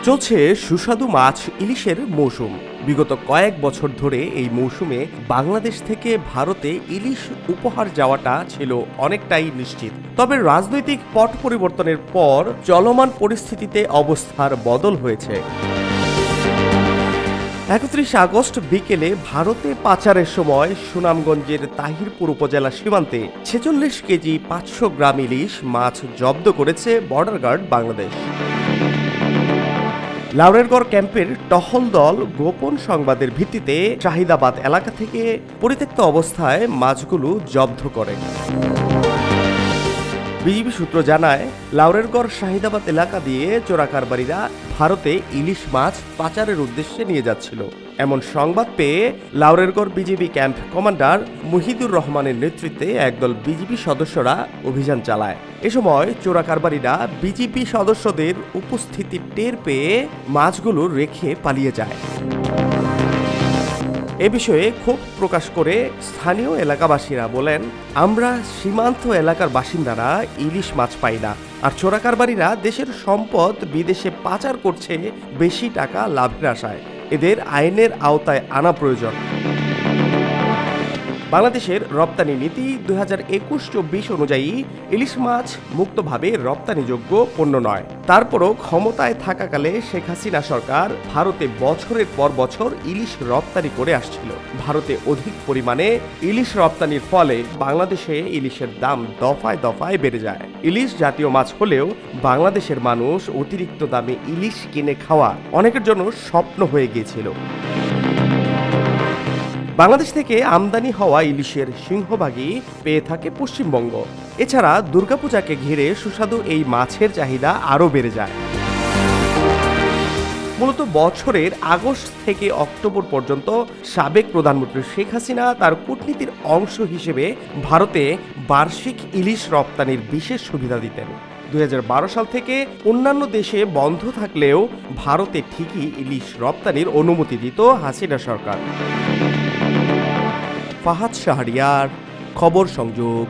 চলছে সুস্বাদু মাছ ইলিশের মৌসুম। বিগত কয়েক বছর ধরে এই মৌসুমে বাংলাদেশ থেকে ভারতে ইলিশ উপহার যাওয়াটা ছিল অনেকটাই নিশ্চিত। তবে রাজনৈতিক পট পরিবর্তনের পর চলমান পরিস্থিতিতে অবস্থার বদল হয়েছে। ৩১ আগস্ট বিকেলে ভারতে পাচারের সময় সুনামগঞ্জের তাহিরপুর উপজেলা সীমান্তে ৪৬ কেজি ৫০০ গ্রাম ইলিশ মাছ জব্দ করেছে বর্ডার গার্ড বাংলাদেশ। লাউরেরগড় ক্যাম্পের টহল দল গোপন সংবাদের ভিত্তিতে শাহিদাবাদ এলাকা থেকে পরিত্যক্ত অবস্থায় মাছগুলো জব্দ করে। বিজিবি সূত্র জানায়, লাউরেরগড় শাহিদাবাদ এলাকা দিয়ে চোরাকারবারিরা ভারতে ইলিশ মাছ পাচারের উদ্দেশ্যে নিয়ে যাচ্ছিল। এমন সংবাদ পেয়ে লাউরেরগড় বিজিবি ক্যাম্প কমান্ডার মুহিদুর রহমানের নেতৃত্বে একদল বিজিবি সদস্যরা অভিযান চালায়। এ সময় চোরাকারবারিরা বিজিবি সদস্যদের উপস্থিতি টের পেয়ে মাছগুলো রেখে পালিয়ে যায়। এ বিষয়ে ক্ষোভ প্রকাশ করে স্থানীয় এলাকাবাসীরা বলেন, আমরা সীমান্ত এলাকার বাসিন্দারা ইলিশ মাছ পাই না, আর চোরাকারবারিরা দেশের সম্পদ বিদেশে পাচার করছে বেশি টাকা লাভের আশায়। এদের আইনের আওতায় আনা প্রয়োজন। বাংলাদেশের রপ্তানি নীতি ২০২১-২৪ অনুযায়ী ইলিশ মাছ মুক্তভাবে রপ্তানিযোগ্য পণ্য নয়। তারপরও ক্ষমতায় থাকাকালে শেখ হাসিনা সরকার ভারতে বছরের পর বছর ইলিশ রপ্তানি করে আসছিল। ভারতে অধিক পরিমাণে ইলিশ রপ্তানির ফলে বাংলাদেশে ইলিশের দাম দফায় দফায় বেড়ে যায়। ইলিশ জাতীয় মাছ হলেও বাংলাদেশের মানুষ অতিরিক্ত দামে ইলিশ কিনে খাওয়া অনেকের জন্য স্বপ্ন হয়ে গিয়েছিল। বাংলাদেশ থেকে আমদানি হওয়া ইলিশের সিংহভাগই পেয়ে থাকে পশ্চিমবঙ্গ। এছাড়া দুর্গাপূজাকে ঘিরে সুস্বাদু এই মাছের চাহিদা আরও বেড়ে যায়। মূলত বছরের আগস্ট থেকে অক্টোবর পর্যন্ত সাবেক প্রধানমন্ত্রী শেখ হাসিনা তার কূটনীতির অংশ হিসেবে ভারতে বার্ষিক ইলিশ রপ্তানির বিশেষ সুবিধা দিতেন। ২০১২ সাল থেকে অন্যান্য দেশে বন্ধ থাকলেও ভারতে ঠিকই ইলিশ রপ্তানির অনুমতি দিত হাসিনা সরকার। ফাহাদ শাহরিয়ার, খবর সংযোগ।